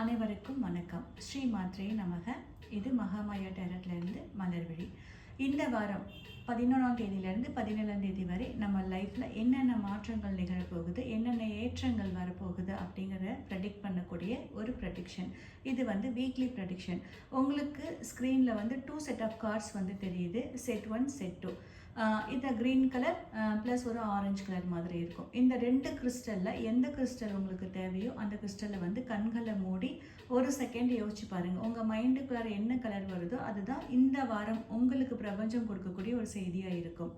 அனைவருக்கும் வணக்கம். ஸ்ரீ மாத்ரே நமக. இது மகாமாயா டேரட்லேருந்து மலர்விழி. இந்த வாரம் 11ஆம் தேதியிலேருந்து 17ஆம் தேதி வரை நம்ம லைஃப்பில் என்னென்ன மாற்றங்கள் நிகழப்போகுது, என்னென்ன ஏற்றங்கள் வரப்போகுது அப்படிங்கிறத ப்ரெடிக்ட் பண்ணக்கூடிய ஒரு ப்ரெடிக்ஷன். இது வீக்லி ப்ரெடிக்ஷன். உங்களுக்கு ஸ்க்ரீனில் 2 செட் ஆஃப் கார்ட்ஸ் தெரியுது. Set 1, set 2. இந்த க்ரீன் கலர் ப்ளஸ் ஒரு ஆரஞ்சு கலர் மாதிரி இருக்கும். இந்த 2 கிறிஸ்டலில் எந்த கிறிஸ்டல் உங்களுக்கு தேவையோ அந்த கிறிஸ்டலை கண்களை மூடி ஒரு செகண்ட் யோசிச்சு பாருங்கள். உங்கள் மைண்டுக்குள்ளார என்ன கலர் வருதோ அதுதான் இந்த வாரம் உங்களுக்கு பிரபஞ்சம் கொடுக்கக்கூடிய ஒரு செய்தியாக இருக்கும்.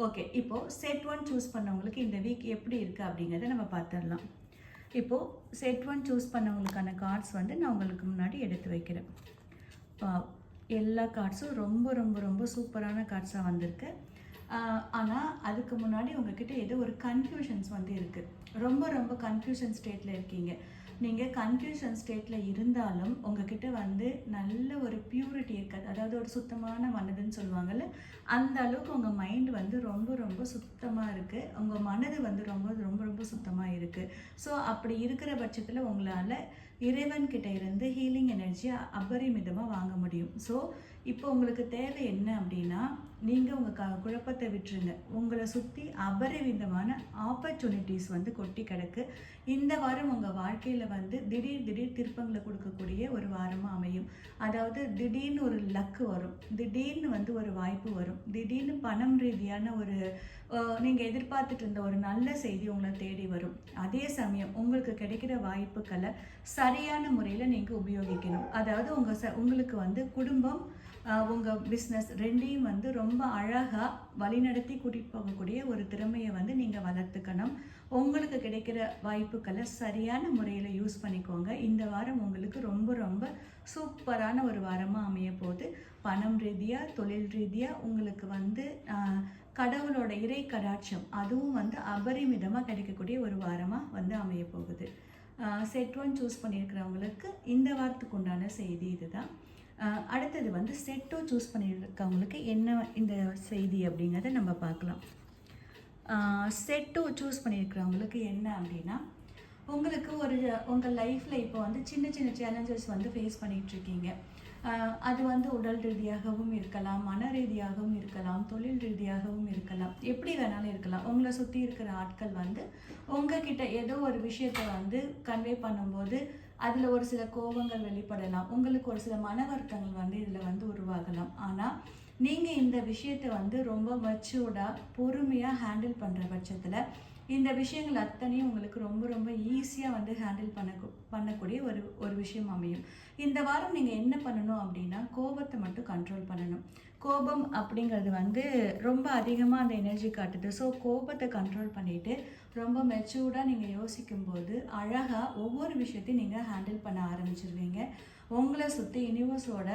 ஓகே, இப்போது செட் 1 சூஸ் பண்ணவங்களுக்கு இந்த வீக் எப்படி இருக்குது அப்படிங்கிறத நம்ம பார்த்துடலாம். இப்போது செட் 1 சூஸ் பண்ணவங்களுக்கான கார்ட்ஸ் நான் உங்களுக்கு முன்னாடி எடுத்து வைக்கிறேன். எல்லா கார்ட்ஸும் ரொம்ப ரொம்ப ரொம்ப சூப்பரான கார்ட்ஸாக வந்திருக்கு. ஆனால் அதுக்கு முன்னாடி உங்ககிட்ட ஏதோ ஒரு கன்ஃபியூஷன்ஸ் இருக்குது. ரொம்ப ரொம்ப கன்ஃபியூஷன் ஸ்டேட்டில் இருக்கீங்க. நீங்கள் கன்ஃபியூஷன் ஸ்டேட்டில் இருந்தாலும் உங்ககிட்ட நல்ல ஒரு பியூரிட்டி இருக்காது. அதாவது ஒரு சுத்தமான மனதுன்னு சொல்லுவாங்கள்ல, அந்த அளவுக்கு உங்கள் மைண்டு ரொம்ப ரொம்ப சுத்தமாக இருக்குது. உங்கள் மனது ரொம்ப ரொம்ப ரொம்ப சுத்தமாக இருக்குது. ஸோ அப்படி இருக்கிற பட்சத்தில் உங்களால் இறைவன்கிட்ட இருந்து ஹீலிங் எனர்ஜியை அபரிமிதமாக வாங்க முடியும். ஸோ இப்போ உங்களுக்கு தேவை என்ன அப்படின்னா, நீங்கள் உங்கள் குழப்பத்தை விட்டுருங்க. உங்களை சுற்றி அபரிவிதமான ஆப்பர்ச்சுனிட்டிஸ் கொட்டி கிடக்கு. இந்த வாரம் உங்கள் வாழ்க்கையில் திடீர் திருப்பங்களை கொடுக்கக்கூடிய ஒரு வாரமாக அமையும். அதாவது திடீர்னு ஒரு லக்கு வரும், திடீர்னு ஒரு வாய்ப்பு வரும், திடீர்னு பணம் ரீதியான ஒரு நீங்கள் எதிர்பார்த்துட்டு இருந்த ஒரு நல்ல செய்தி உங்களை தேடி வரும். அதே சமயம் உங்களுக்கு கிடைக்கிற வாய்ப்புகளை சரியான முறையில் நீங்கள் உபயோகிக்கணும். அதாவது உங்களுக்கு குடும்பம், உங்கள் பிஸ்னஸ் ரெண்டையும் ரொம்ப அழகாக வழிநடத்தி கூட்டிகிட்டு போகக்கூடிய ஒரு திறமையை நீங்கள் வளர்த்துக்கணும். உங்களுக்கு கிடைக்கிற வாய்ப்புகளை சரியான முறையில் யூஸ் பண்ணிக்கோங்க. இந்த வாரம் உங்களுக்கு ரொம்ப ரொம்ப சூப்பரான ஒரு வாரமாக அமைய போகுது. பணம் ரீதியாக, தொழில் ரீதியாக உங்களுக்கு கடவுளோட இறை கடாட்சம் அதுவும் அபரிமிதமாக கிடைக்கக்கூடிய ஒரு வாரமாக அமைய போகுது. செட் 1 சூஸ் பண்ணியிருக்கிறவங்களுக்கு இந்த வாரத்துக்கு உண்டான செய்தி இதுதான். அடுத்தது செட் 2 சூஸ் பண்ணியிருக்கவங்களுக்கு என்ன இந்த செய்தி அப்படிங்கிறத நம்ம பார்க்கலாம். செட் 2 சூஸ் பண்ணியிருக்கிறவங்களுக்கு என்ன அப்படின்னா, உங்களுக்கு உங்கள் லைஃப்பில் இப்போ சின்ன சின்ன சேலஞ்சஸ் ஃபேஸ் பண்ணிகிட்ருக்கீங்க. அது உடல் ரீதியாகவும் இருக்கலாம், மன ரீதியாகவும் இருக்கலாம், தொழில் ரீதியாகவும் இருக்கலாம், எப்படி வேணாலும் இருக்கலாம். உங்களை சுற்றி இருக்கிற ஆட்கள் உங்ககிட்ட ஏதோ ஒரு விஷயத்தை கன்வே பண்ணும்போது அதில் ஒரு சில கோபங்கள் வெளிப்படலாம். உங்களுக்கு ஒரு சில மன வருத்தங்கள் இதில் உருவாகலாம். ஆனால் நீங்கள் இந்த விஷயத்தை ரொம்ப மெச்சூர்டாக பொறுமையாக ஹேண்டில் பண்ணுற பட்சத்தில் இந்த விஷயங்கள் அத்தனையும் உங்களுக்கு ரொம்ப ரொம்ப ஈஸியாக ஹேண்டில் பண்ணக்கூடிய ஒரு விஷயம் அமையும். இந்த வாரம் நீங்கள் என்ன பண்ணணும் அப்படின்னா, கோபத்தை மட்டும் கண்ட்ரோல் பண்ணணும். கோபம் அப்படிங்கிறது ரொம்ப அதிகமாக அந்த எனர்ஜி காட்டுது. ஸோ கோபத்தை கண்ட்ரோல் பண்ணிவிட்டு ரொம்ப மெச்சூர்டாக நீங்கள் யோசிக்கும்போது அழகாக ஒவ்வொரு விஷயத்தையும் நீங்கள் ஹேண்டில் பண்ண ஆரம்பிச்சிருவீங்க. உங்களை சுற்றி யூனிவர்ஸோட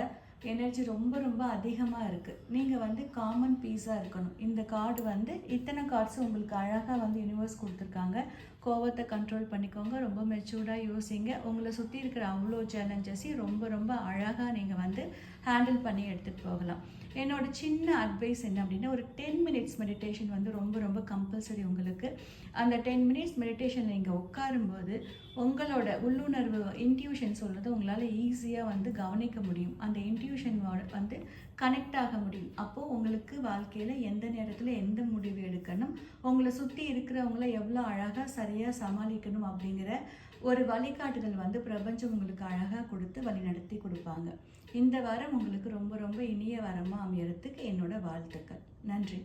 எனர்ஜி ரொம்ப ரொம்ப அதிகமாக இருக்குது. நீங்கள் காமன் பீஸாக இருக்கணும். இந்த கார்டு இத்தனை கார்ட்ஸும் உங்களுக்கு அழகாக யூனிவர்ஸ் கொடுத்துருக்காங்க. கோபத்தை கண்ட்ரோல் பண்ணிக்கோங்க, ரொம்ப மெச்சூர்டாக யோசிங்க. உங்களை சுற்றி இருக்கிற அவ்வளோ சேலஞ்சஸையும் ரொம்ப ரொம்ப அழகாக நீங்கள் ஹேண்டில் பண்ணி எடுத்துகிட்டு போகலாம். என்னோட சின்ன அட்வைஸ் என்ன அப்படின்னா, ஒரு 10 மினிட்ஸ் மெடிடேஷன் ரொம்ப ரொம்ப கம்பல்சரி உங்களுக்கு. அந்த 10 மினிட்ஸ் மெடிடேஷனில் நீங்கள் உட்காரும்போது உங்களோட உள்ளுணர்வு இன்ட்யூஷன் சொல்கிறது உங்களால் ஈஸியாக கவனிக்க முடியும். அந்த இன்ட்யூஷன் கனெக்ட் ஆக முடியும். அப்போது உங்களுக்கு வாழ்க்கையில் எந்த நேரத்தில் எந்த முடிவு எடுக்கணும், உங்களை சுற்றி இருக்கிறவங்கள எவ்வளோ அழகாக சரியாக சமாளிக்கணும் அப்படிங்கிற ஒரு வழிகாட்டுதல் பிரபஞ்சம் உங்களுக்கு அழகாக கொடுத்து வழி நடத்தி கொடுப்பாங்க. இந்த வாரம் உங்களுக்கு ரொம்ப ரொம்ப இனிய வாரமாக அமையறதுக்கு என்னோட வாழ்த்துக்கள். நன்றி.